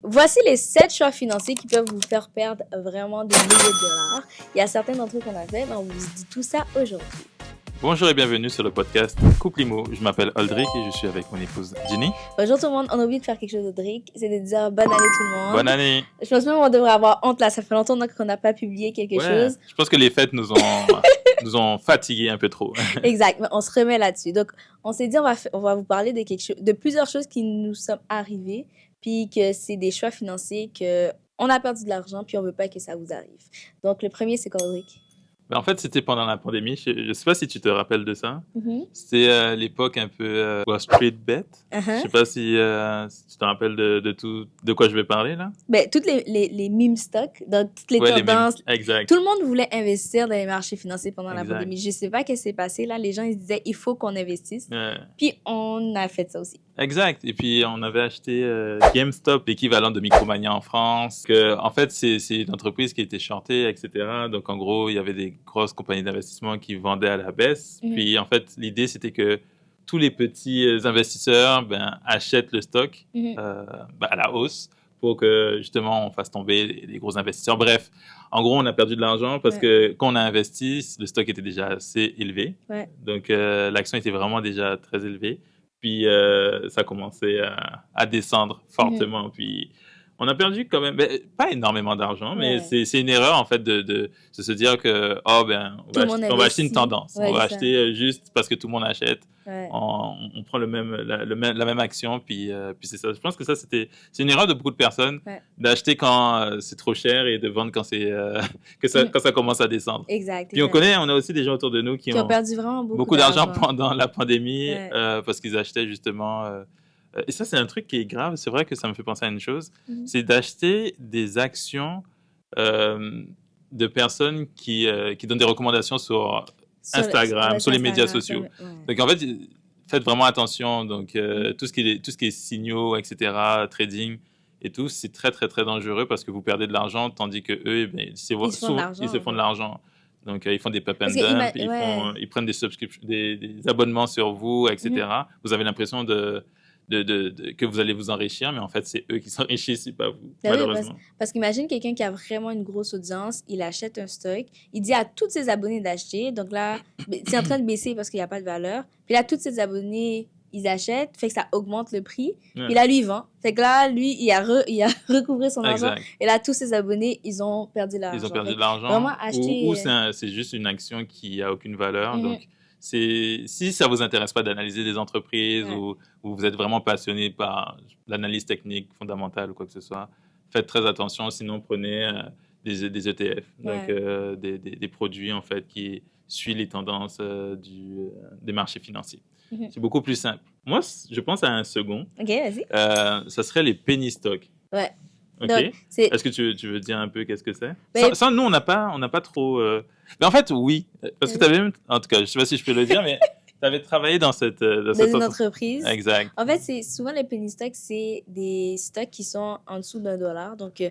Voici les 7 choix financiers qui peuvent vous faire perdre vraiment des milliers de dollars. Il y a certains d'entre eux qu'on a fait, mais on vous dit tout ça aujourd'hui. Bonjour et bienvenue sur le podcast Couple Imo. Je m'appelle Aldric et je suis avec mon épouse Ginny. Bonjour tout le monde, on a oublié de faire quelque chose d'Audric, c'est de dire bonne année tout le monde. Bonne année! Je pense même qu'on devrait avoir honte là, ça fait longtemps qu'on n'a pas publié quelque chose. Je pense que les fêtes nous ont fatigués un peu trop. Exact, mais on se remet là-dessus. Donc, on s'est dit, on va vous parler de plusieurs choses qui nous sont arrivées, puis que c'est des choix financiers qu'on a perdu de l'argent, puis on veut pas que ça vous arrive. Donc, le premier, c'est quoi, Audric? En fait, c'était pendant la pandémie. Je sais pas si tu te rappelles de ça. C'était l'époque un peu Wall Street Bet. Je sais pas si tu te rappelles de quoi je vais parler là. Ben, toutes les meme stocks, donc toutes les tendances. Exact. Tout le monde voulait investir dans les marchés financiers pendant la pandémie. Je sais pas ce qui s'est passé là. Les gens ils se disaient il faut qu'on investisse. Puis on a fait ça aussi. Exact. Et puis on avait acheté GameStop, l'équivalent de Micromania en France. En fait, c'est une entreprise qui était shortée, etc. Donc en gros, il y avait des grosses compagnies d'investissement qui vendaient à la baisse. Puis en fait, l'idée c'était que tous les petits investisseurs achètent le stock à la hausse pour que justement on fasse tomber les gros investisseurs. Bref, en gros, on a perdu de l'argent parce que quand on a investi, le stock était déjà assez élevé. Donc l'action était vraiment déjà très élevée. Puis ça a commencé à descendre fortement. Puis on a perdu quand même, pas énormément d'argent, mais c'est une erreur en fait de se dire que on va acheter une tendance. On va acheter juste parce que tout le monde achète. On prend la même action, puis c'est ça. Je pense que c'est une erreur de beaucoup de personnes d'acheter quand c'est trop cher et de vendre quand quand ça commence à descendre. Exact. Puis on a aussi des gens autour de nous qui ont perdu vraiment beaucoup d'argent pendant la pandémie parce qu'ils achetaient justement. Et ça, c'est un truc qui est grave. C'est vrai que ça me fait penser à une chose. C'est d'acheter des actions de personnes qui donnent des recommandations sur Instagram, sur les médias sociaux. Donc, en fait, faites vraiment attention. Donc, tout ce qui est signaux, etc., trading et tout, c'est très, très, très dangereux parce que vous perdez de l'argent, tandis que eux, ils se font de l'argent. Donc, ils font des pump and dump, ils prennent des abonnements sur vous, etc. Vous avez l'impression que vous allez vous enrichir, mais en fait, c'est eux qui s'enrichissent, c'est pas vous, malheureusement. Parce qu'imagine quelqu'un qui a vraiment une grosse audience, il achète un stock, il dit à tous ses abonnés d'acheter, donc là, c'est en train de baisser parce qu'il n'y a pas de valeur. Puis là, tous ses abonnés, ils achètent, fait que ça augmente le prix. Puis là, lui, il vend. Fait que là, lui, il a recouvré son argent. Et là, tous ses abonnés, ils ont perdu l'argent. Ils ont perdu de l'argent. Vraiment acheter... Ou c'est juste une action qui n'a aucune valeur. Donc, si ça vous intéresse pas d'analyser des entreprises ou vous êtes vraiment passionné par l'analyse technique fondamentale ou quoi que ce soit, faites très attention. Sinon, prenez des ETF, donc des produits en fait qui suivent les tendances des marchés financiers. C'est beaucoup plus simple. Moi, je pense à un second. Ok, vas-y. Ça serait les penny stocks. Ouais. Ok. Donc, est-ce que tu veux dire un peu qu'est-ce que c'est? Ça, nous, on n'a pas trop. Mais en fait, oui, parce que tu avais, en tout cas, je sais pas si je peux le dire, mais tu avais travaillé dans cette une entreprise. Exact. En fait, c'est souvent les penny stocks, c'est des stocks qui sont en dessous $1. Donc,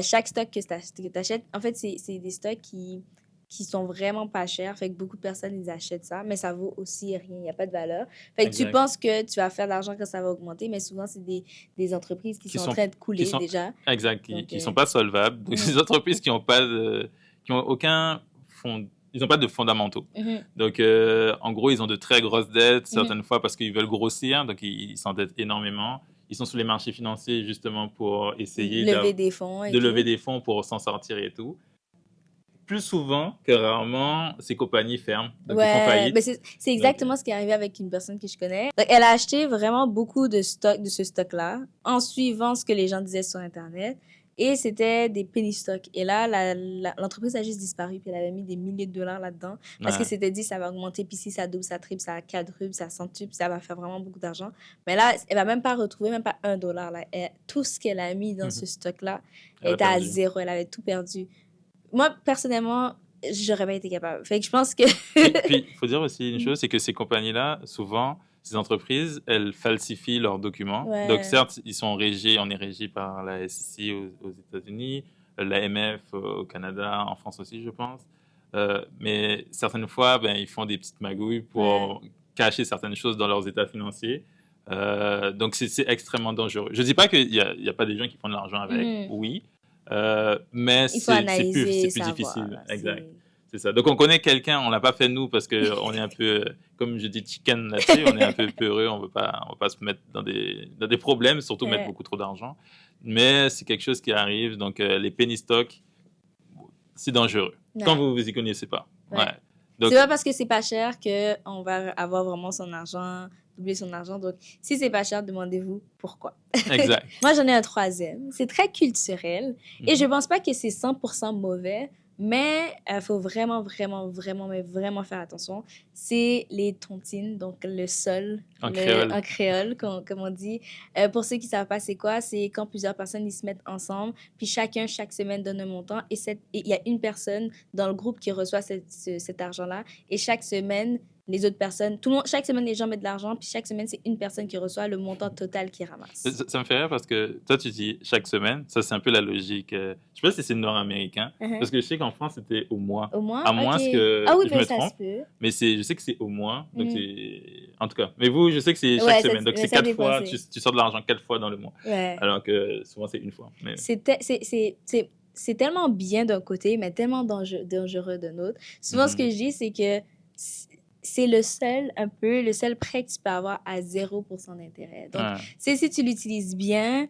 chaque stock que tu achètes, en fait, c'est des stocks qui sont vraiment pas chers. Fait que beaucoup de personnes, ils achètent ça, mais ça vaut aussi rien. Il n'y a pas de valeur. Fait que tu penses que tu vas faire de l'argent quand ça va augmenter, mais souvent, c'est des entreprises qui sont en train de couler déjà. Exact, qui ne sont pas solvables. Donc, ces entreprises qui n'ont aucun fond. Ils n'ont pas de fondamentaux. Donc, en gros, ils ont de très grosses dettes, certaines fois parce qu'ils veulent grossir, donc ils s'endettent énormément. Ils sont sur les marchés financiers justement pour essayer de lever des fonds pour s'en sortir et tout. Plus souvent que rarement, ces compagnies ferment, donc ils font faillite. Ben c'est exactement ce qui est arrivé avec une personne que je connais. Donc, elle a acheté vraiment beaucoup de ce stock-là en suivant ce que les gens disaient sur Internet. Et c'était des penny stocks. Et là, l'entreprise a juste disparu. Puis elle avait mis des milliers de dollars là-dedans. Parce que c'était dit, ça va augmenter. Puis si ça double, ça triple, ça quadruple, ça centuple, ça va faire vraiment beaucoup d'argent. Mais là, elle va même pas retrouver, même pas $1. Là. Tout ce qu'elle a mis dans ce stock-là était à zéro. Elle avait tout perdu. Moi, personnellement, j'aurais pas été capable. Fait que je pense que... Puis, il faut dire aussi une chose, c'est que ces compagnies-là, souvent, ces entreprises, elles falsifient leurs documents. Donc, certes, on est régi par la SEC aux États-Unis, l'AMF au Canada, en France aussi, je pense. Mais certaines fois, ils font des petites magouilles pour cacher certaines choses dans leurs états financiers. Donc, c'est extrêmement dangereux. Je ne dis pas qu'il n'y a pas des gens qui font de l'argent avec, oui, mais Il faut c'est analyser, plus savoir. difficile. Là, Exact. C'est ça. Donc, on connaît quelqu'un, on l'a pas fait nous parce qu'on est un peu, comme je dis, chicken là-dessus, on est un peu peureux, on veut pas se mettre dans des problèmes, surtout mettre beaucoup trop d'argent. Mais c'est quelque chose qui arrive. Donc, les penny stocks, c'est dangereux. Quand vous y connaissez pas. Ouais. Donc, c'est pas parce que c'est pas cher qu'on va avoir vraiment son argent, doubler son argent. Donc, si c'est pas cher, demandez-vous pourquoi. Exact. Moi, j'en ai un troisième. C'est très culturel. Et je pense pas que c'est 100% mauvais, mais il faut vraiment, vraiment, vraiment, mais vraiment faire attention. C'est les tontines, donc le sol. En créole, comme on dit. Pour ceux qui savent pas c'est quoi, c'est quand plusieurs personnes ils se mettent ensemble, puis chacun, chaque semaine, donne un montant. Et il y a une personne dans le groupe qui reçoit cet argent-là. Et chaque semaine, les autres personnes, chaque semaine, les gens mettent de l'argent, puis chaque semaine, c'est une personne qui reçoit le montant total qu'ils ramasse. Ça me fait rire parce que toi, tu dis chaque semaine, ça, c'est un peu la logique. Je sais pas si c'est nord-américain, parce que je sais qu'en France, c'était au mois. Au mois? À moins que je me trompe. Se peut. Mais je sais que c'est au mois, donc en tout cas. Mais vous, je sais que c'est chaque semaine, donc c'est 4 fois, tu sors de l'argent 4 fois dans le mois. Alors que souvent, c'est une fois. Mais... C'est tellement bien d'un côté, mais tellement dangereux d'un autre. Souvent, ce que je dis, c'est que c'est le seul prêt que tu peux avoir à 0% d'intérêt. Donc, si tu l'utilises bien,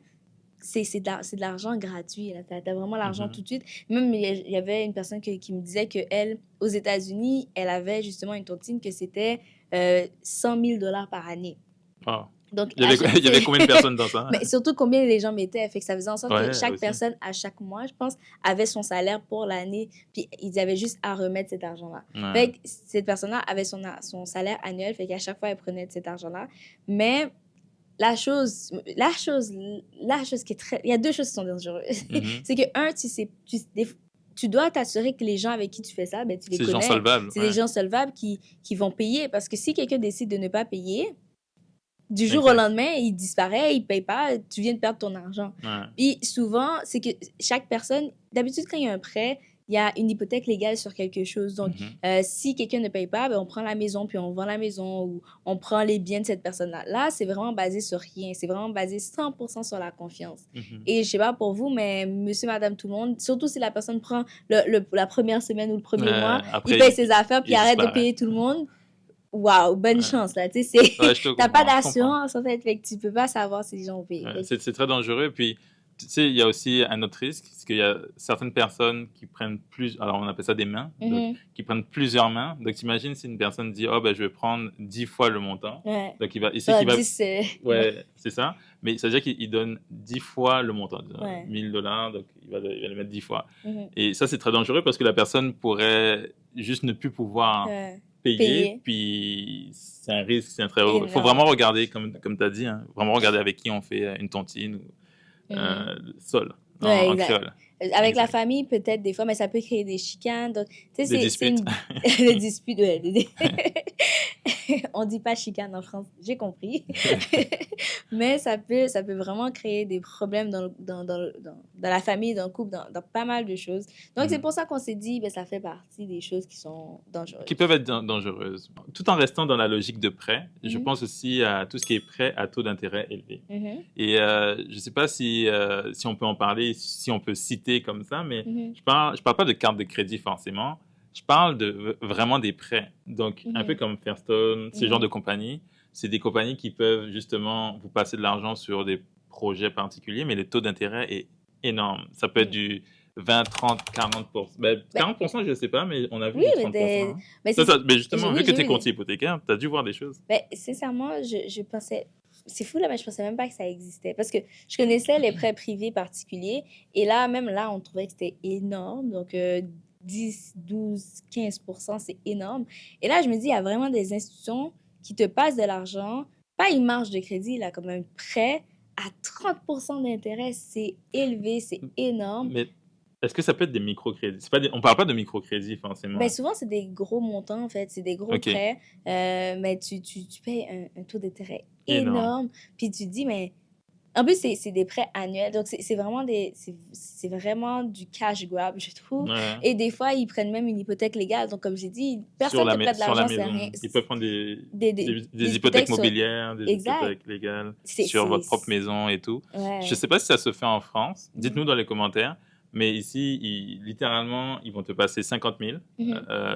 c'est de l'argent gratuit. Tu as vraiment l'argent tout de suite. Même, il y avait une personne qui me disait qu'elle, aux États-Unis, elle avait justement une tontine que c'était 100 000 $ par année. Oh. Donc, il y avait combien de personnes dans ça? Mais surtout, combien les gens mettaient. Fait que ça faisait en sorte que chaque personne, à chaque mois, je pense, avait son salaire pour l'année. Puis, ils avaient juste à remettre cet argent-là. Fait que cette personne-là avait son salaire annuel. Fait qu'à chaque fois, elle prenait de cet argent-là. Mais la chose qui est très... Il y a deux choses qui sont dangereuses. C'est que, tu dois t'assurer que les gens avec qui tu fais ça, ben, tu les connais. C'est des gens solvables. C'est des gens solvables qui vont payer. Parce que si quelqu'un décide de ne pas payer... Du jour au lendemain, il disparaît, il ne paye pas, tu viens de perdre ton argent. Puis souvent, c'est que chaque personne, d'habitude, quand il y a un prêt, il y a une hypothèque légale sur quelque chose. Donc, si quelqu'un ne paye pas, ben, on prend la maison, puis on vend la maison, ou on prend les biens de cette personne-là. Là, c'est vraiment basé sur rien. C'est vraiment basé 100% sur la confiance. Et je ne sais pas pour vous, mais monsieur, madame, tout le monde, surtout si la personne prend la première semaine ou le premier mois, il paye ses affaires, puis il arrête de payer tout le monde. Waouh, bonne chance, là. Tu sais, t'as pas d'assurance, en fait. Fait que tu peux pas savoir si les gens ont payé. C'est très dangereux. Puis, tu sais, il y a aussi un autre risque, c'est qu'il y a certaines personnes qui prennent alors on appelle ça des mains, donc, qui prennent plusieurs mains. Donc, t'imagines si une personne dit, oh, ben, je vais prendre 10 fois le montant. Donc, il va... c'est ça. Mais ça veut dire qu'il donne 10 fois le montant. 1000 $, donc il va le mettre 10 fois. Et ça, c'est très dangereux parce que la personne pourrait juste ne plus pouvoir... payer, puis c'est un risque, c'est un très haut. Il faut vraiment regarder, comme tu as dit, vraiment regarder avec qui on fait une tontine ou sol, en créole. Avec la famille, peut-être des fois, mais ça peut créer des chicanes. Donc, des disputes. Des disputes, on dit pas chicane en France, j'ai compris. Mais ça peut vraiment créer des problèmes dans la famille, dans le couple, dans pas mal de choses. Donc, c'est pour ça qu'on s'est dit, ben, ça fait partie des choses qui sont dangereuses. Qui peuvent être dangereuses. Tout en restant dans la logique de prêt, je pense aussi à tout ce qui est prêt à taux d'intérêt élevé. Et je ne sais pas si on peut en parler, si on peut citer comme ça, mais je parle pas de carte de crédit forcément. Je parle vraiment des prêts. Donc, un peu comme Fairstone, ce genre de compagnie. C'est des compagnies qui peuvent justement vous passer de l'argent sur des projets particuliers, mais le taux d'intérêt est énorme. Ça peut être du 20, 30, 40%. Ben, 40%, je ne sais pas, mais on a vu 30%. Mais justement, vu que tu es courtier hypothécaire, tu as dû voir des choses. Ben, sincèrement, je pensais... C'est fou, là, mais je pensais même pas que ça existait. Parce que je connaissais les prêts privés particuliers. Et là, même là, on trouvait que c'était énorme. Donc, 10, 12, 15%, c'est énorme. Et là, je me dis, il y a vraiment des institutions qui te passent de l'argent. Pas une marge de crédit, là, comme un prêt à 30% d'intérêt. C'est élevé, c'est énorme. Mais est-ce que ça peut être des microcrédits? On ne parle pas de microcrédits, forcément. Ben, souvent, c'est des gros montants, en fait. C'est des gros prêts. Mais tu payes un taux d'intérêt énorme. Puis tu te dis, mais En plus, c'est des prêts annuels. Donc, c'est vraiment c'est vraiment du cash grab, je trouve. Ouais. Et des fois, ils prennent même une hypothèque légale. Donc, comme j'ai dit, personne ne te prête de Sur la l'argent, c'est maison. rien. Ils peuvent prendre des hypothèques hypothèques sur... mobilières, des Exact. hypothèques légales C'est... sur c'est- votre propre maison et tout. Je Ouais. sais pas si ça se fait en France. Dites-nous dans les commentaires. Mais ici, littéralement, ils vont te passer 50 000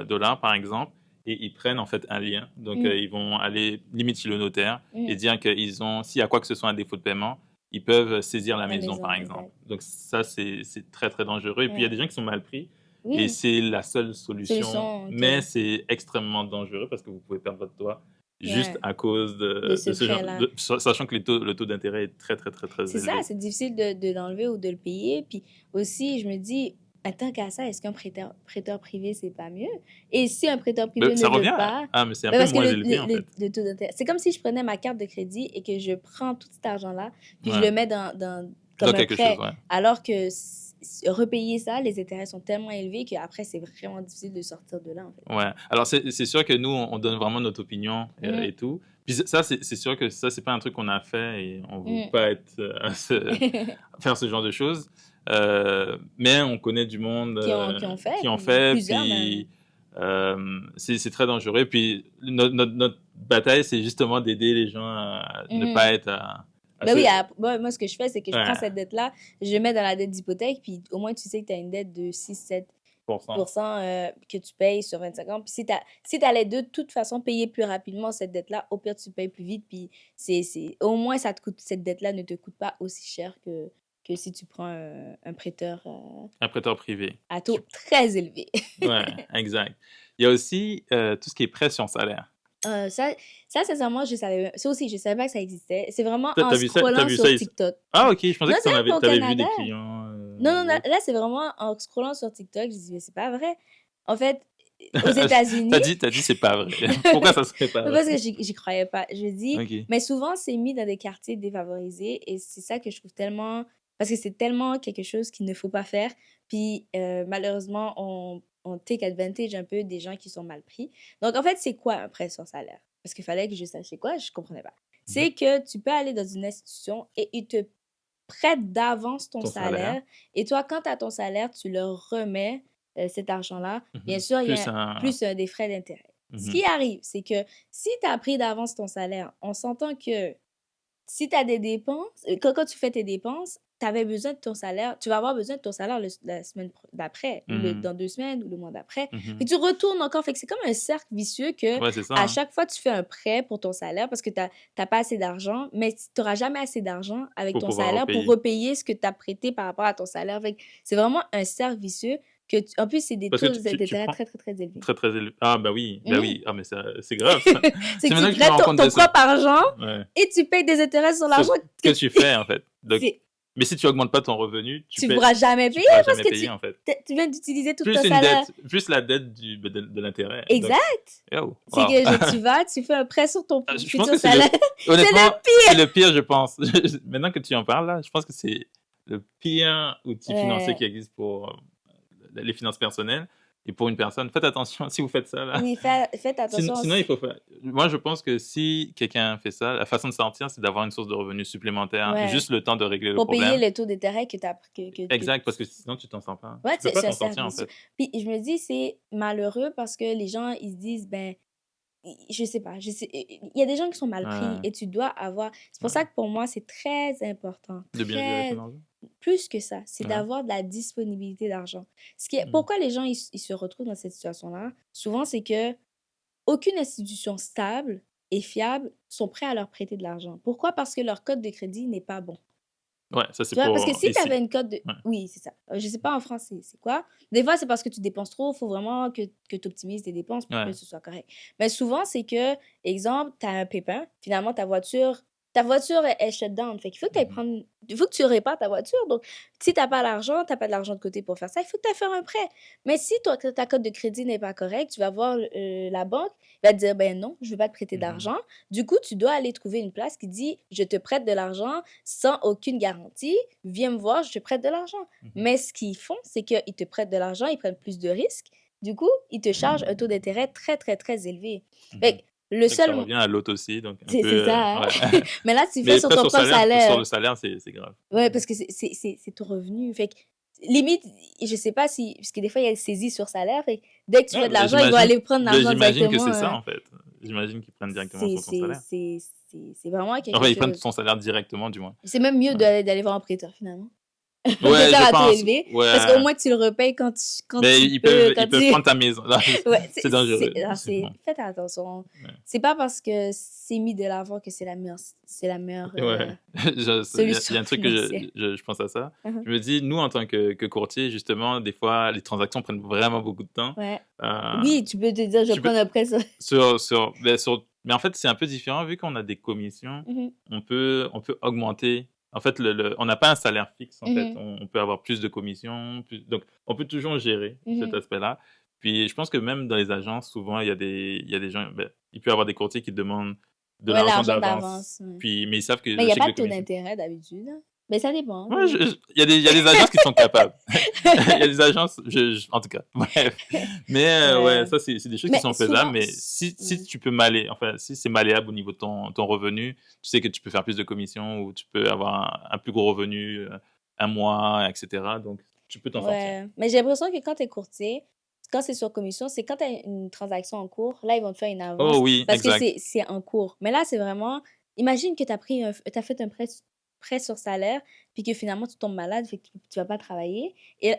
dollars, par exemple, et ils prennent en fait un lien. Donc, ils vont aller limite chez le notaire et dire qu'ils ont, s'il y a quoi que ce soit un défaut de paiement, ils peuvent saisir la maison, par exemple. Exact. Donc, ça, c'est très, très dangereux. Et puis, il y a des gens qui sont mal pris. Oui. Et c'est la seule solution. Solution, ok. Mais c'est extrêmement dangereux parce que vous pouvez perdre votre toit juste à cause De ce genre prêt-là. sachant que le taux d'intérêt est très, très, très, très élevé. C'est ça, c'est difficile de l'enlever ou de le payer. Puis aussi, je me dis, tant qu'à ça, est-ce qu'un prêteur privé, c'est pas mieux? Et si un prêteur privé ça ne revient veut pas... Ah, mais c'est un Ben, peu parce moins que élevé, en fait. le taux d'intérêt... C'est comme si je prenais ma carte de crédit et que je prends tout cet argent-là, puis je Ouais. le mets comme un quelque prêt. chose, ouais. Alors que repayer ça, les intérêts sont tellement élevés qu'après, c'est vraiment difficile de sortir de là, en fait. Ouais. Alors, c'est sûr que nous, on donne vraiment notre opinion et tout. Puis ça, c'est sûr que ça, c'est pas un truc qu'on a fait et on veut pas être faire ce genre de choses. Mais on connaît du monde qui ont fait. Puis c'est très dangereux. Puis notre bataille, c'est justement d'aider les gens à ne pas être Ben oui, moi, ce que je fais, c'est que je prends cette dette-là, je le mets dans la dette d'hypothèque, puis au moins, tu sais que tu as une dette de 6-7% que tu payes sur 25 ans. Puis si tu allais de toute façon payer plus rapidement cette dette-là, au pire, tu payes plus vite. Puis au moins, cette dette-là ne te coûte pas aussi cher que si tu prends un prêteur... un prêteur privé. À taux très élevé. Ouais, exact. Il y a aussi tout ce qui est prêt sur salaire. Ça, sincèrement, je savais pas que ça existait. C'est vraiment en scrollant sur TikTok. Ah, ok, je pensais que tu avais vu des clients. Non, là, c'est vraiment en scrollant sur TikTok, je dis, mais c'est pas vrai. En fait, aux États-Unis... T'as dit c'est pas vrai. Pourquoi ça serait pas vrai? Parce que j'y croyais pas. Je dis, mais souvent, c'est mis dans des quartiers défavorisés et c'est ça que je trouve tellement... Parce que c'est tellement quelque chose qu'il ne faut pas faire. Puis, malheureusement, on take advantage un peu des gens qui sont mal pris. Donc, en fait, c'est quoi un prêt sur salaire? Parce qu'il fallait que je sache quoi, je comprenais pas. C'est que tu peux aller dans une institution et ils te prêtent d'avance ton salaire. Et toi, quand tu as ton salaire, tu leur remets cet argent-là. Bien sûr, il y a plus des frais d'intérêt. Ce qui arrive, c'est que si tu as pris d'avance ton salaire, on s'entend que si tu as des dépenses, quand tu fais tes dépenses, tu avais besoin de ton salaire, tu vas avoir besoin de ton salaire la semaine d'après, ou dans 2 semaines, ou le mois d'après. Et tu retournes encore. Fait que c'est comme un cercle vicieux que à chaque fois, tu fais un prêt pour ton salaire parce que tu n'as pas assez d'argent, mais tu n'auras jamais assez d'argent avec ton salaire pour repayer ce que tu as prêté par rapport à ton salaire. Fait que c'est vraiment un cercle vicieux. En plus, c'est des taux d'intérêt très, très, très élevés. Très, très élevés. Ah, bah oui. Ah, mais c'est grave, ça. C'est que tu prêtes ton propre argent et tu payes des intérêts sur l'argent que tu fais, en fait. Donc, mais si tu augmentes pas ton revenu, tu ne pourras jamais payer parce que en fait. Tu viens d'utiliser tout ton salaire. Plus la dette de l'intérêt. Exact. Donc, c'est que tu fais un prêt sur ton futur salaire. Honnêtement, c'est le pire, je pense. Maintenant que tu en parles, là, je pense que c'est le pire outil financier qui existe pour les finances personnelles. Et pour une personne, faites attention si vous faites ça. Là. Oui, faites attention. Sinon, il faut faire... Moi, je pense que si quelqu'un fait ça, la façon de sortir, c'est d'avoir une source de revenus supplémentaire, juste le temps de régler le problème. Pour payer les taux d'intérêt que tu as... Exact, parce que sinon, tu t'en sors pas. Ouais, tu peux pas t'en sortir, en fait. Puis je me dis, c'est malheureux parce que les gens, ils se disent, je sais pas, il y a des gens qui sont mal pris et tu dois avoir... C'est pour ça que pour moi, c'est très important. De bien gérer ton argent. Plus que ça, c'est d'avoir de la disponibilité d'argent. Pourquoi les gens ils se retrouvent dans cette situation-là? Souvent, c'est que aucune institution stable et fiable sont prêts à leur prêter de l'argent. Pourquoi? Parce que leur code de crédit n'est pas bon. Ouais, ça c'est pour... Parce que si tu avais une cote de... Oui, c'est ça. Je sais pas en France, c'est quoi. Des fois, c'est parce que tu dépenses trop. Il faut vraiment que tu optimises tes dépenses pour que ce soit correct. Mais souvent, c'est que, exemple, tu as un pépin. Finalement, ta voiture est shut down. Fait qu'il faut que il faut que tu répares ta voiture. Donc, si tu n'as pas l'argent, tu n'as pas de l'argent de côté pour faire ça, il faut que tu ailles faire un prêt. Mais si ta cote de crédit n'est pas correcte, tu vas voir la banque, il va te dire, ben non, je ne veux pas te prêter d'argent. Du coup, tu dois aller trouver une place qui dit, je te prête de l'argent sans aucune garantie. Viens me voir, je te prête de l'argent. Mais ce qu'ils font, c'est qu'ils te prêtent de l'argent, ils prennent plus de risques. Du coup, ils te chargent un taux d'intérêt très, très, très élevé. Fait Le Donc, ça seul... revient à l'autre aussi. Donc, un C'est peu. ça, hein? Ouais. Mais là, tu fais Mais sur après, ton propre sur salaire. le salaire, c'est grave. Ouais, parce que c'est ton revenu. Fait que, limite, je sais pas si... Parce que des fois, il y a saisie sur salaire. Fait que dès que tu Ouais, fais de l'argent, ils vont aller prendre l'argent j'imagine que directement. c'est ça, en fait. J'imagine qu'ils prennent directement sur ton salaire. C'est vraiment quelque Enfin, ils prennent chose. ton salaire directement, du moins. C'est même mieux Ouais, d'aller voir un prêteur, finalement. Un ouais, prêteur je à taux pense. élevé. Parce qu'au Ouais. moins, tu le repayes quand Mais tu ils peux. peuvent prendre ta maison. Là, Ouais, c'est dangereux. alors, Bon, faites attention. ouais. C'est pas parce que c'est mis de l'avant que c'est la meilleure Ouais. Il solution y a un truc que financière. je pense à ça. Mhm. Je me dis, nous, en tant que courtier, justement, des fois, les transactions prennent vraiment beaucoup de temps. Ouais. Euh, Oui, tu peux te dire, je tu peux, prends un prêt sur... mais en fait, c'est un peu différent vu qu'on a des commissions. Mhm, On peut augmenter. En fait, on n'a pas un salaire fixe. En fait, mhm, on peut avoir plus de commissions. Donc, on peut toujours gérer cet mhm. aspect-là. Puis, je pense que même dans les agences, souvent, il y a des gens. Il peut y avoir des courtiers qui demandent de Ouais, l'argent l'argent d'avance. d'avance. Ouais. Puis, mais ils savent que Mais il n'y je a sais pas que de les taux commissions. d'intérêt d'habitude, hein. Mais ça dépend. Ouais, il y a des agences qui sont capables. Il y a des agences, en tout cas. Bref. Mais ouais, Ouais. ça, c'est des choses qui Mais sont souvent... faisables. Mais si tu peux enfin, si c'est malléable au niveau de ton revenu, tu sais que tu peux faire plus de commissions ou tu peux avoir un plus gros revenu un mois, etc. Donc, tu peux t'en sortir. Ouais. Mais j'ai l'impression que quand tu es courtier, quand c'est sur commission, c'est quand tu as une transaction en cours, là, ils vont te faire une avance Oh oui, parce que exact. c'est en cours. Mais là, c'est vraiment... Imagine que tu as fait un prêt sur salaire, puis que finalement, tu tombes malade, fait que tu vas pas travailler. Et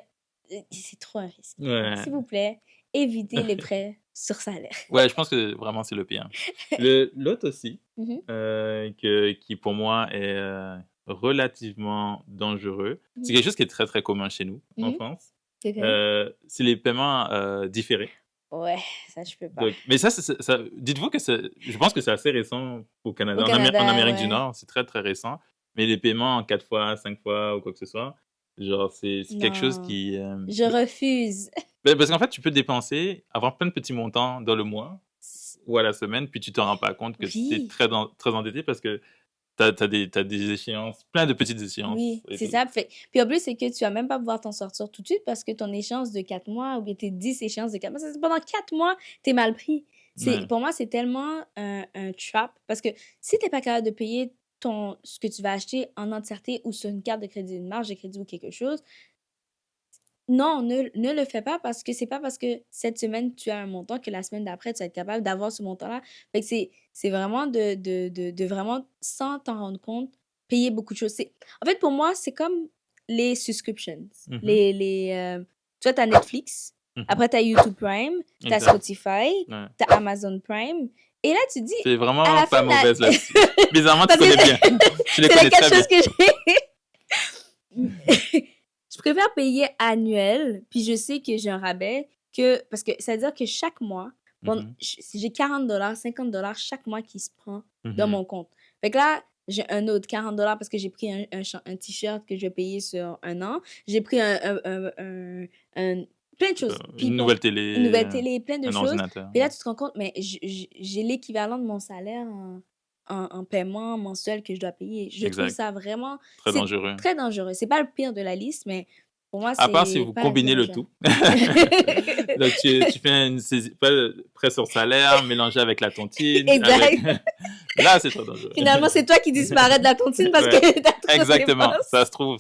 c'est trop un risque. Donc, Ouais. s'il vous plaît, évitez les prêts sur salaire. Ouais, je pense que vraiment, c'est le pire. L'autre aussi, Mhm, qui pour moi est relativement dangereux, c'est mhm, quelque chose qui est très, très commun chez nous, en mhm. France. C'est quoi? C'est les paiements différés. Ouais, ça, je peux pas. Donc, mais dites-vous que je pense que c'est assez récent au Canada. Au En Canada, Amérique du ouais. Nord, c'est très, très récent. Mais les paiements en 4 fois, 5 fois ou quoi que ce soit, genre, c'est quelque chose Non, qui... je refuse. parce qu'en fait, tu peux dépenser, avoir plein de petits montants dans le mois ou à la semaine, puis tu te rends pas compte que tu es Oui. très endetté parce que t'as des échéances, plein de petites échéances. Oui, Et c'est tout. ça. Puis en plus, c'est que tu vas même pas pouvoir t'en sortir tout de suite parce que ton échéance de 4 mois ou bien tes 10 échéances de 4 mois, pendant 4 mois, t'es mal pris. Ouais. Pour moi, c'est tellement un trap parce que si t'es pas capable de payer ce que tu vas acheter en entièreté ou sur une carte de crédit, une marge de crédit ou quelque chose, non, ne le fais pas parce que c'est pas parce que cette semaine, tu as un montant que la semaine d'après, tu vas être capable d'avoir ce montant-là. Fait que c'est vraiment de vraiment, sans t'en rendre compte, payer beaucoup de choses. En fait, pour moi, c'est comme les subscriptions. Mhm. Tu vois, t'as Netflix, Mhm. après t'as YouTube Prime, t'as Exact. Spotify, Ouais. t'as Amazon Prime. Et là, tu dis, C'est vraiment à la pas fin de la... mauvaise là-dessus. Bizarrement, tu Parce que connais bien. Tu les c'est connais les très quatre bien. choses que j'ai. Je préfère payer annuel, puis je sais que j'ai un rabais, parce que ça veut dire que chaque mois, Mhm. j'ai 40$, 50$ chaque mois qui se prend dans Mhm. mon compte. Fait que là, j'ai un autre 40$ parce que j'ai pris un t-shirt que je vais payer sur un an. J'ai pris plein de choses. Puis Une nouvelle télé, une nouvelle télé, plein de un choses. ordinateur. Puis là, tu te rends compte, mais j'ai l'équivalent de mon salaire en paiement mensuel que je dois payer. Je trouve Exact. ça vraiment... Très C'est dangereux. très dangereux. C'est pas le pire de la liste, mais pour moi, À part si c'est vous pas la combinez pire le déjà. tout. Donc, tu fais une prêt sur salaire mélangé avec la tontine. Exact. Là, c'est trop dangereux. Finalement, c'est toi qui disparais de la tontine parce Ouais. que t'as trop de Exactement. dépenses. Ça se trouve.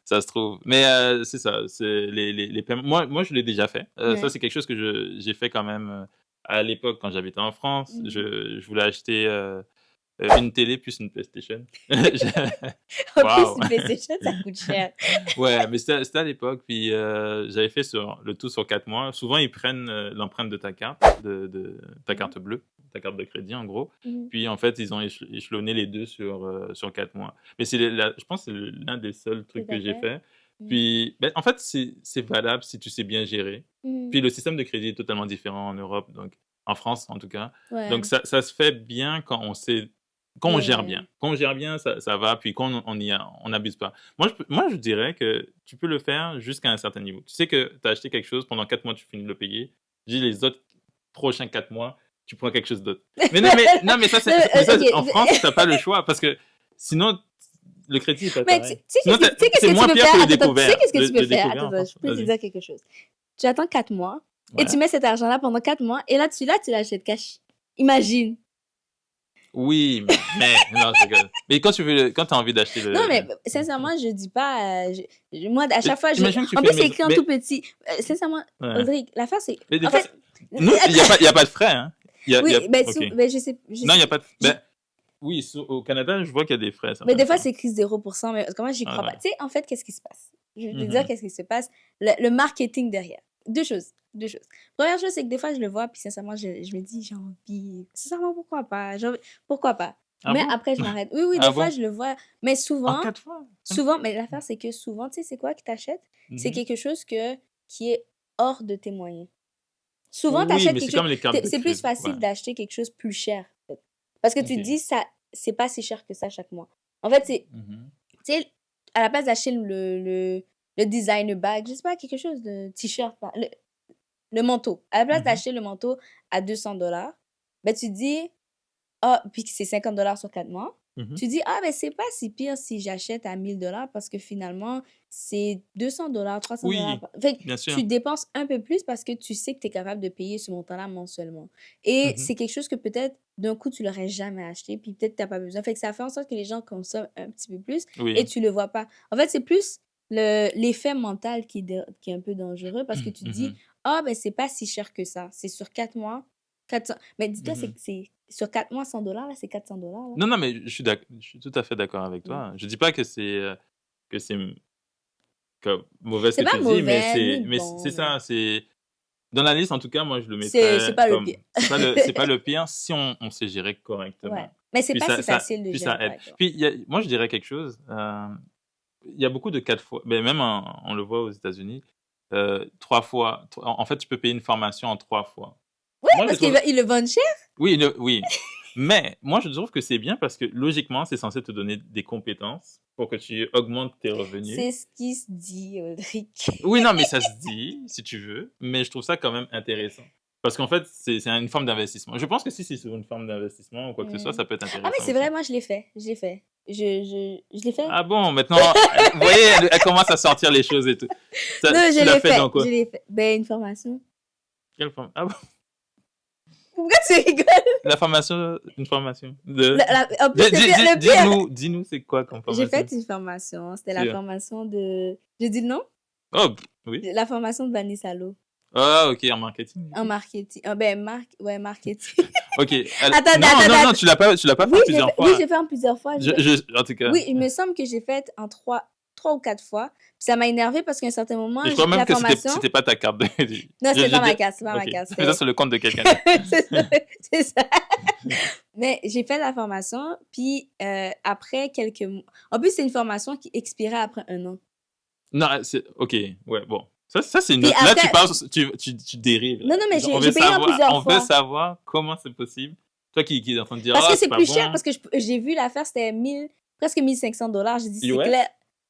Ça se trouve. Mais c'est ça. C'est les paiements. Moi, je l'ai déjà fait. Ça, Ouais. c'est quelque chose que j'ai fait quand même à l'époque quand j'habitais en France. Mhm. Je voulais acheter une télé plus une PlayStation. En Waouh. plus, une PlayStation, ça coûte cher. Ouais, mais c'était à l'époque. Puis j'avais fait le tout sur 4 mois. Souvent, ils prennent l'empreinte de ta carte, de ta carte bleue, ta carte de crédit en gros. Mhm. Puis en fait, ils ont échelonné les deux sur 4 mois. Mais je pense que c'est l'un des seuls trucs Tout à que j'ai fait. fait. Mhm. Puis en fait, c'est valable si tu sais bien gérer. Mhm. Puis le système de crédit est totalement différent en Europe, donc en France en tout cas. Ouais. Donc ça se fait bien quand on sait. Quand on gère Ouais. bien. Quand on gère bien, ça va, puis quand on n'abuse pas. Moi, je dirais que tu peux le faire jusqu'à un certain niveau. Tu sais que tu as acheté quelque chose, pendant 4 mois, tu finis de le payer. Je dis les autres prochains 4 mois, tu prends quelque chose d'autre. Mais non, mais ça, Ok. en France, tu n'as pas le choix, parce que sinon, le crédit n'est pas Mais pareil. tu sais Sinon, qu'est-ce que c'est moins tu peux pire faire? que le Attends, tu sais découvert. qu'est-ce que tu peux Le faire? découvert en Attends, France. je peux te Vas-y. dire quelque chose. Tu attends 4 mois et Ouais. tu mets cet argent-là pendant 4 mois et là, tu l'achètes cash. Imagine. Oui, non, je rigole. Mais quand t'as envie d'acheter le... Non, mais sincèrement, je dis pas. Moi, à chaque fois, Imagine que tu en fais plus, une c'est maison... écrit en tout petit. Sincèrement, Ouais. Audrey, l'affaire, c'est. Mais des En fois, fait. nous, il y a pas de frais, hein. Oui, ben, Ok. ben, je sais. Non, il n'y a pas de... Ben, oui, au Canada, je vois qu'il y a des frais. Mais des fois, fois. c'est écrit 0%, mais comment j'y crois Ah, pas. Tu sais, en fait, qu'est-ce qui se passe? Je vais te Mhm. dire qu'est-ce qui se passe. Le marketing derrière. Deux choses. Première chose, c'est que des fois, je le vois, puis sincèrement, je me dis, j'ai envie. Sincèrement, pourquoi pas? Pourquoi pas? Ah Mais bon? après, je m'arrête. Oui, Ah des fois, bon? je le vois. Mais En souvent, 4 fois? mais l'affaire, c'est que souvent, tu sais, c'est quoi que t'achètes? C'est Mhm. quelque chose qui est hors de tes moyens. Souvent, Oui, t'achètes mais quelque c'est comme les cartes chose. de C'est plus crédit. facile Ouais. d'acheter quelque chose plus cher. Parce que tu te Ok. dis, ça, c'est pas si cher que ça chaque mois. En fait, c'est. Mhm. Tu sais, à la place d'acheter le designer bag, je sais pas, quelque chose de t-shirt, le manteau. À la place Mhm. d'acheter le manteau à 200 $, ben tu dis, ah, puis que c'est 50 $ sur 4 mois, Mhm. tu dis, ah, ben c'est pas si pire si j'achète à 1000 $ parce que finalement, c'est 200 $, 300 $. Oui, Fait que bien sûr. tu dépenses un peu plus parce que tu sais que tu es capable de payer ce montant-là mensuellement. Et Mhm. c'est quelque chose que peut-être d'un coup, tu l'aurais jamais acheté, puis peut-être tu n'as pas besoin. Fait que ça fait en sorte que les gens consomment un petit peu plus et Oui. tu le vois pas. En fait, c'est plus l'effet mental qui est un peu dangereux parce que tu te dis, Mhm. ah, ben c'est pas si cher que ça. C'est sur 4 mois, 400. Mais dis-toi, Mhm. c'est sur 4 mois, 100 $, là, c'est 400 $. Là. Non, mais je suis tout à fait d'accord avec toi. Je dis pas que c'est mauvais ce C'est que tu pas dis, mais mauvais ni c'est bon, mais ça, c'est dans la liste en tout cas, moi je le c'est mettrais pas le comme pire. c'est pas le pire si on sait gérer Ouais. correctement. Mais c'est Puis pas si facile de puis gérer ça aide. correctement. Puis moi je dirais quelque chose. Il y a beaucoup de 4 fois, ben même on le voit aux États-Unis, 3 fois. En fait, tu peux payer une formation en 3 fois. Ouais, Moi, je parce trouve, qu'ils le vendent cher. oui, oui. Mais moi, je trouve que c'est bien parce que logiquement, c'est censé te donner des compétences pour que tu augmentes tes revenus. C'est ce qui se dit, Audric. Oui, non, mais ça se dit, si tu veux, mais je trouve ça quand même intéressant. Parce qu'en fait, c'est une forme d'investissement. Je pense que si c'est sur une forme d'investissement ou quoi que ce soit, ça peut être Ah, mais intéressant c'est aussi. vrai, moi, je l'ai fait. Je l'ai fait. Ah bon, maintenant, vous voyez, elle commence à sortir les choses et tout. Non, Tu l'as fait dans quoi? Je l'ai fait. Ben, une formation. Quelle forme? Ah bon? Pourquoi tu rigoles? La formation, une formation de... En plus, le pire. Dis-nous, c'est quoi comme J'ai formation? fait une formation. C'était la formation de. Je dis le nom? Oh, oui. La formation de Vanessa Lo. Ah, ok, en marketing. En marketing. Ouais, marketing. Ok. Attends, non, tu l'as pas fait plusieurs fois. Oui, j'ai fait en plusieurs fois. En tout cas. Oui, il me semble que j'ai fait en 3 ou 4 fois. Puis ça m'a énervé parce qu'à un certain moment, Je crois même la que formation. c'était pas ta carte de... Non, c'était pas ma carte, c'est pas ma carte. C'est ça sur le compte de quelqu'un. C'est ça. Mais j'ai fait la formation, puis après quelques mois. En plus, c'est une formation qui expirait après 1 an. Non, ok, ouais, bon. Ça c'est une Puis autre... Là, après- tu parles, tu dérives. Là. Non, mais On j'ai veut payé en plusieurs On fois. veut savoir comment c'est possible. Toi qui es en train de dire, Parce ah, que c'est pas plus bon. cher, parce que j'ai vu l'affaire, c'était presque 1500 $. J'ai dit, c'est US clair.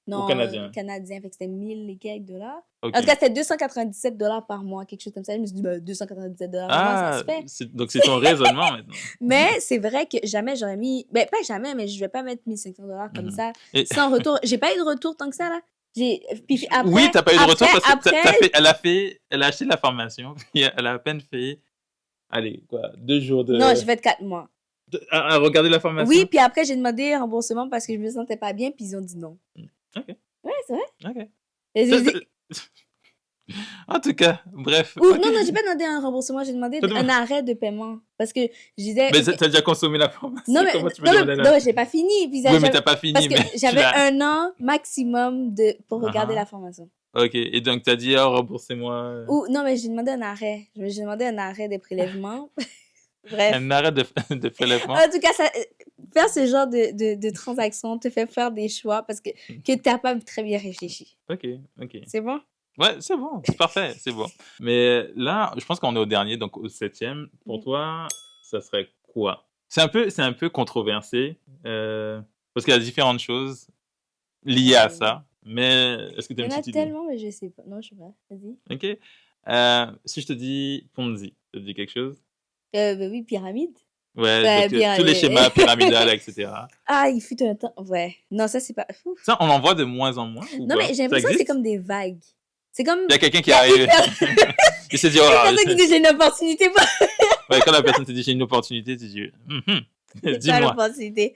ou Non, canadien? canadien, fait que c'était 1000 et quelques dollars. Ok. En tout cas, c'était 297 $ par mois, quelque chose comme ça. Je me suis dit, ben, 297 $ par mois, ça se fait. Donc c'est ton raisonnement maintenant. Mais c'est vrai que jamais j'aurais mis. Ben, pas jamais, mais je vais pas mettre 1500 $ comme ça, Et- sans retour. J'ai pas eu de retour tant que ça, là. Puis après, Oui, t'as pas eu de retour parce que après, elle a acheté la formation, puis elle a à peine fait, allez, quoi, 2 jours de... Non, j'ai fait 4 mois. À regarder la formation? Oui, puis après, j'ai demandé remboursement parce que je me sentais pas bien, puis ils ont dit non. Ok. Ouais, c'est vrai. Ok. Et j'ai dit- En tout cas, bref. Ou, Ok. non, j'ai pas demandé un remboursement, j'ai demandé T'as demandé- un arrêt de paiement. Parce que je disais. Mais t'as déjà consommé la formation? Non, mais, Comment tu peux demander non, j'ai pas fini. Puis Oui, mais t'as pas fini. parce que mais tu j'avais l'as- 1 an maximum pour regarder Ah. la formation. Ok, et donc t'as dit, oh, remboursez-moi. Ou, non, mais j'ai demandé un arrêt. J'ai demandé un arrêt des prélèvements. Bref. Un arrêt de prélèvement. En tout cas, faire ce genre de transaction te fait faire des choix parce que t'as pas très bien réfléchi. Ok. C'est bon? Ouais, c'est bon, c'est parfait, c'est bon. Mais là, je pense qu'on est au dernier, donc au 7e. Pour Oui. toi, ça serait quoi? C'est un peu controversé, parce qu'il y a différentes choses liées à ça. Mais est-ce que tu as Il une y en a petite idée? tellement, mais je sais pas. Non, je sais pas. Vas-y. Ok. Si je te dis Ponzi, ça te dit quelque chose? Ben oui, pyramide. Ouais, Ouais, donc, tous les schémas pyramidales, etc. Ah, il fut un temps. Ouais. Non, ça, c'est pas. Ouf. Ça, on en voit de moins en moins ou Non, pas? mais j'ai Ça l'impression que c'est existe? comme des vagues. C'est comme. Il y a quelqu'un qui Il y a arrive. une personne Il s'est dit, oh, qui dit j'ai une opportunité. Ouais, quand la personne te dit j'ai une opportunité, tu dis C'est pas dis-moi. l'opportunité.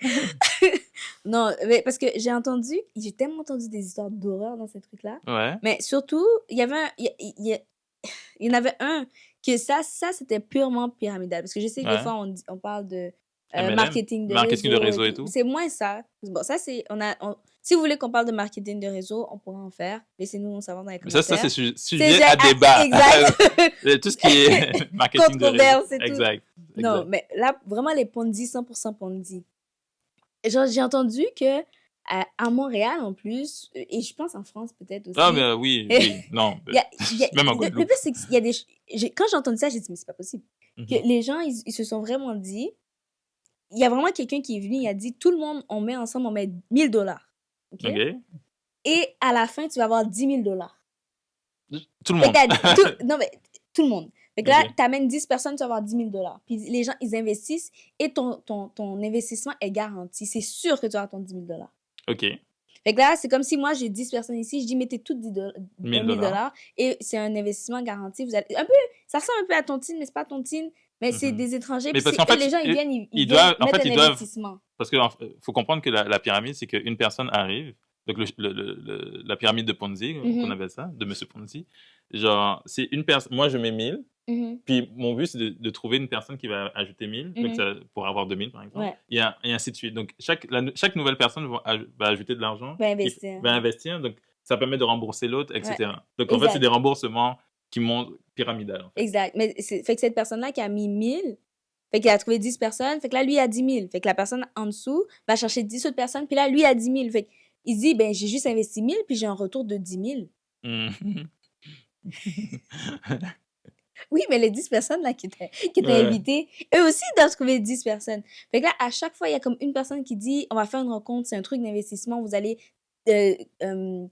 Non, mais parce que j'ai tellement entendu des histoires d'horreur dans ces trucs-là. Ouais. Mais surtout, il y avait il y en avait un que ça c'était purement pyramidal. Parce que je sais que des Ouais. fois, on parle de MLM, marketing de marketing de réseau réseau et tout. C'est moins ça. Bon, ça, c'est... si vous voulez qu'on parle de marketing de réseau, on pourra en faire. Laissez-nous nous savoir dans les Mais ça commentaires. c'est sujet à débat. Exact. Tout ce qui est marketing de réseau. Controverse, c'est tout. Exact. Non, mais là, vraiment, les Ponzi, 100% Ponzi. Genre, j'ai entendu que à Montréal, en plus, et je pense en France peut-être aussi. Ah, mais oui, non. Même en Guadeloupe. Le plus, c'est qu'il y a des... Quand j'ai entendu ça, j'ai dit, mais c'est pas possible. Que les gens, ils se sont vraiment dit... Il y a vraiment quelqu'un qui est venu, il a dit, tout le monde, on met ensemble, on met 1000 $. OK? Et à la fin, tu vas avoir 10 000 $. Tout le monde. Non, mais tout le monde. Fait que là, tu amènes 10 personnes, tu vas avoir 10 000 $. Puis les gens, ils investissent et ton investissement est garanti. C'est sûr que tu vas avoir ton 10 000 $. OK. Fait que là, c'est comme si moi, j'ai 10 personnes ici, je dis, mettez toutes 10 000 $ et c'est un investissement garanti. Vous allez... ça ressemble un peu à Tontine, mais c'est pas Tontine. Mais c'est des étrangers. Mais parce qu'en fait, les gens, ils viennent, ils doivent mettre un investissement. Parce qu'il faut comprendre que la pyramide, c'est qu'une personne arrive. Donc, la pyramide de Ponzi, qu'on appelle ça, de Monsieur Ponzi. Genre, c'est une personne. Moi, je mets 1000. Puis, mon but, c'est de trouver une personne qui va ajouter 1000. Donc, ça, pour avoir 2000, par exemple. Et ainsi de suite. Donc, chaque nouvelle personne va ajouter de l'argent. Va investir. Donc, ça permet de rembourser l'autre, etc. Donc, en fait, c'est des remboursements qui montent pyramidal. En fait. Exact. Mais fait que cette personne-là qui a mis 1000, fait qu'il a trouvé 10 personnes, fait que là, lui, il a 10 000. Fait que la personne en dessous va chercher 10 autres personnes, puis là, lui, il a 10 000. Fait qu'il se dit, ben, j'ai juste investi 1000, puis j'ai un retour de 10 000. Oui, mais les 10 personnes là, qui étaient invitées, eux aussi, ils doivent trouver 10 personnes. Fait que là, à chaque fois, il y a comme une personne qui dit, on va faire une rencontre, c'est un truc d'investissement, vous allez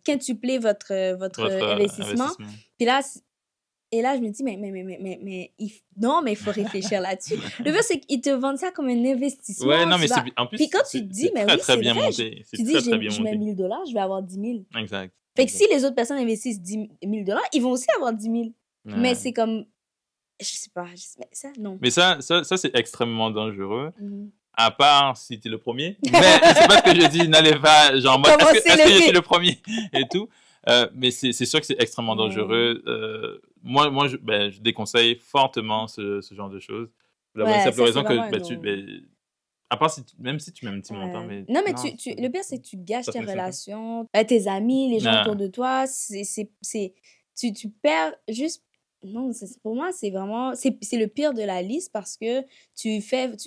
quintupler votre investissement. Puis là, et là, je me dis, mais non, mais il faut réfléchir là-dessus. Le pire, c'est qu'ils te vendent ça comme un investissement. Ouais, non, mais en plus, puis quand tu te dis, mais oui, c'est vrai, tu dis, je mets 1000 $, je vais avoir 10 000. Exact. Fait que si les autres personnes investissent 10 000 $, ils vont aussi avoir 10 000. Ouais. Mais c'est comme, je sais pas, mais ça, non. Mais ça c'est extrêmement dangereux. À part si tu es le premier. Mais c'est pas ce que je dis, n'allez pas, genre, est-ce que je suis le premier et tout. Mais c'est sûr que c'est extrêmement dangereux. Moi je déconseille fortement ce genre de choses. Pour la bonne simple raison que à part même si tu mets un petit montant. Mais non, mais le pire, c'est que tu gâches tes relations, tes amis, les gens autour de toi. Tu perds juste... Non, pour moi, c'est vraiment... C'est le pire de la liste parce que tu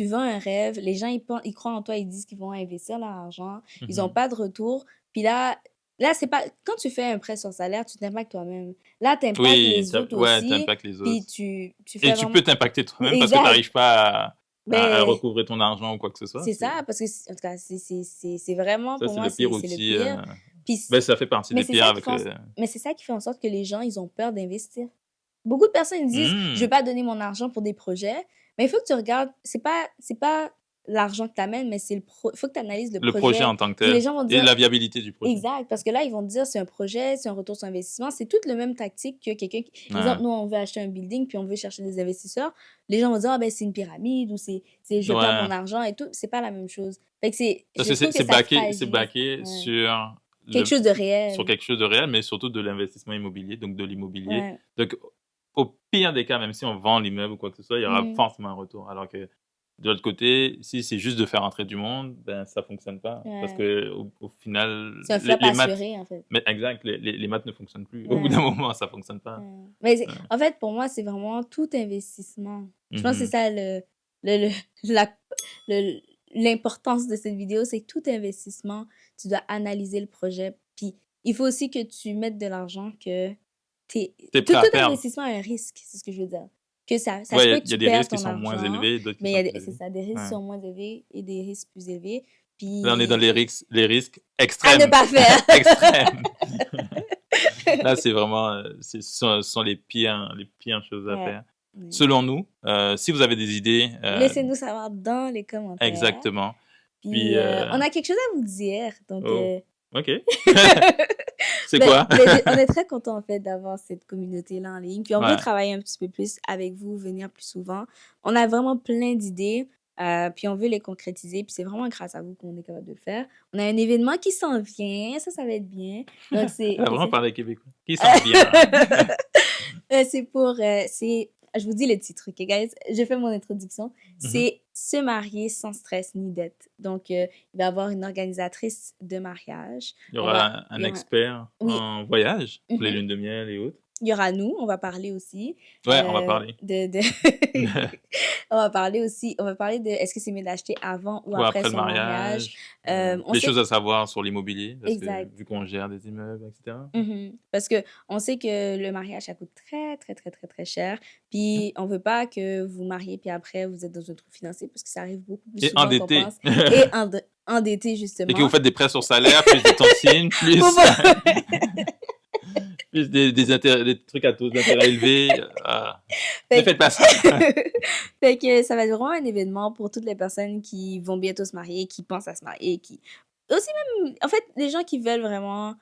vends un rêve, les gens, ils croient en toi, ils disent qu'ils vont investir leur argent, ils n'ont pas de retour. Puis là, c'est pas... Quand tu fais un prêt sur salaire, tu t'impactes toi-même. Là, tu impactes les autres aussi. Oui, tu impactes les autres. Puis tu fais tu peux t'impacter toi-même parce que tu n'arrives pas à recouvrer ton argent ou quoi que ce soit. C'est ça, parce que, en tout cas, c'est vraiment, ça, pour moi, c'est le pire. Puis, ça fait partie des pires avec mais c'est ça qui fait en sorte que les gens, ils ont peur d'investir. Beaucoup de personnes disent, je vais pas donner mon argent pour des projets, mais il faut que tu regardes, c'est pas l'argent que tu amènes, mais il faut que tu analyses le projet en tant que tel, les gens vont dire, et la viabilité du projet. Exact, parce que là, ils vont te dire, c'est un projet, c'est un retour sur investissement, c'est toute la même tactique que quelqu'un qui... Par exemple, nous, on veut acheter un building, puis on veut chercher des investisseurs. Les gens vont dire, c'est une pyramide, ou c'est je perds mon argent et tout. C'est pas la même chose. Fait que c'est baqué sur... quelque chose de réel. Sur quelque chose de réel, mais surtout de l'investissement immobilier, donc de l'immobilier. Donc, au pire des cas, même si on vend l'immeuble ou quoi que ce soit, il y aura forcément un retour. Alors que de l'autre côté, si c'est juste de faire entrer du monde, ça fonctionne pas. Parce que au final, c'est un flop assuré, en fait. Mais exact, les maths ne fonctionnent plus. Au bout d'un moment, ça fonctionne pas. Mais en fait, pour moi, c'est vraiment tout investissement. Je pense que c'est ça l'importance de cette vidéo, c'est que tout investissement, tu dois analyser le projet. Puis il faut aussi que tu mettes de l'argent que tout investissement a un risque, c'est ce que je veux dire. Que ça se peut que tu perds ton argent. Il y a des risques qui sont moins élevés, d'autres qui sont plus élevés. C'est ça, des risques sont moins élevés et des risques plus élevés. Puis... Là, on est dans les risques extrêmes. À ne pas faire. Extrêmes. Là, c'est vraiment... ce sont les pires choses à faire. Selon nous, si vous avez des idées... laissez-nous savoir dans les commentaires. Exactement. Puis, on a quelque chose à vous dire, donc... OK. C'est Ben, quoi? on est très content en fait d'avoir cette communauté-là en ligne. Puis on veut Ouais. travailler un petit peu plus avec vous, venir plus souvent. On a vraiment plein d'idées, puis on veut les concrétiser. Puis c'est vraiment grâce à vous qu'on est capable de le faire. On a un événement qui s'en vient, ça va être bien. Donc Elle a vraiment c'est parlé québécois. Qui s'en vient? c'est pour, je vous dis le titre, ok, guys? Je fais mon introduction. Mhm. C'est Se marier sans stress ni dette. Donc, il va y avoir une organisatrice de mariage. Il y On aura va, un il y aura, expert oui, en voyage pour les mhm. lunes de miel et autres. Il y aura nous, on va parler aussi Ouais, on va parler. on va parler aussi, on va parler de est-ce que c'est mieux d'acheter avant ou Ou après après le son mariage. mariage, On les sait choses à savoir sur l'immobilier, parce que exact. vu qu'on gère des immeubles, etc. Parce que on sait que le mariage, ça coûte très, très, très, très, très cher. Puis on veut pas que vous mariez, puis après, vous êtes dans un trou financier, parce que ça arrive beaucoup plus Et souvent qu'on endetté. pense. Et endetté, Et que vous justement. faites des prêts sur salaire, plus des tontines, plus, Faut pas- plus des trucs à taux d'intérêt élevés. Ne Fait faites pas ça. fait que ça va être vraiment un événement pour toutes les personnes qui vont bientôt se marier, qui pensent à se marier, qui... Aussi même, en fait, les gens qui veulent vraiment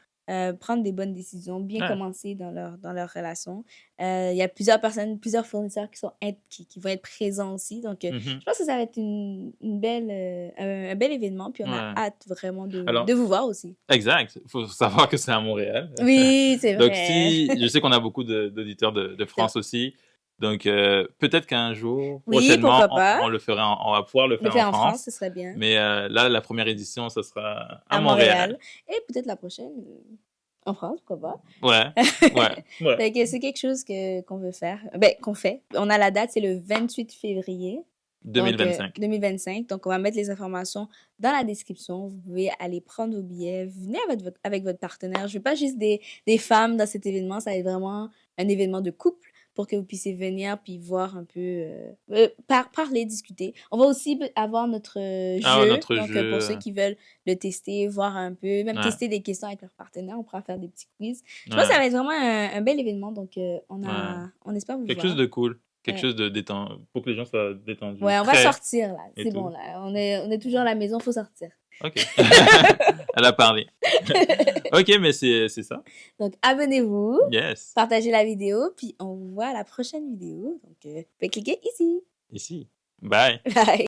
prendre des bonnes décisions, bien Ouais. commencer dans leur relation. Il y a plusieurs personnes, plusieurs fournisseurs qui vont être présents aussi. Donc, Mhm. je pense que ça va être une belle, un bel événement. Puis on a Ouais. hâte vraiment Alors, de vous voir aussi. exact. Il faut savoir que c'est à Montréal. Oui, c'est Donc, vrai. je sais qu'on a beaucoup d'auditeurs de France aussi. Donc, peut-être qu'un jour, Oui, prochainement, pourquoi pas. on le fera, on va pouvoir le Le faire faire en en France, France. ce serait bien. Mais là, la première édition, ce sera à À Montréal. Montréal. Et peut-être la prochaine en France, pourquoi Ouais, pas. ouais. Fait que c'est quelque chose qu'on veut faire. Ben, qu'on fait. On a la date, c'est le 28 février. Donc, 2025. 2025. Donc, on va mettre les informations dans la description. Vous pouvez aller prendre vos billets. Venez avec votre partenaire. Je veux pas juste des femmes dans cet événement. Ça va être vraiment un événement de couple pour que vous puissiez venir puis voir un peu, parler, discuter. On va aussi avoir notre Ah ouais, jeu. notre Donc, pour ceux jeu. qui veulent le tester, voir un peu, même Ouais, tester des questions avec leur partenaire, on pourra faire des petits quiz. Je pense que ouais, ça va être vraiment un bel événement. Donc, ouais. on espère vous Quelque chose voir. de cool. Quelque Ouais. chose de détendu. Pour que les gens soient détendus. Ouais, on va Prêts sortir là. et C'est bon tout. là. On est toujours à la maison, faut sortir. Ok. Elle a parlé. Ok, mais c'est ça. Donc, abonnez-vous, Yes. partagez la vidéo, puis on vous voit à la prochaine vidéo. Donc, vous pouvez cliquer ici. Ici. Bye. Bye.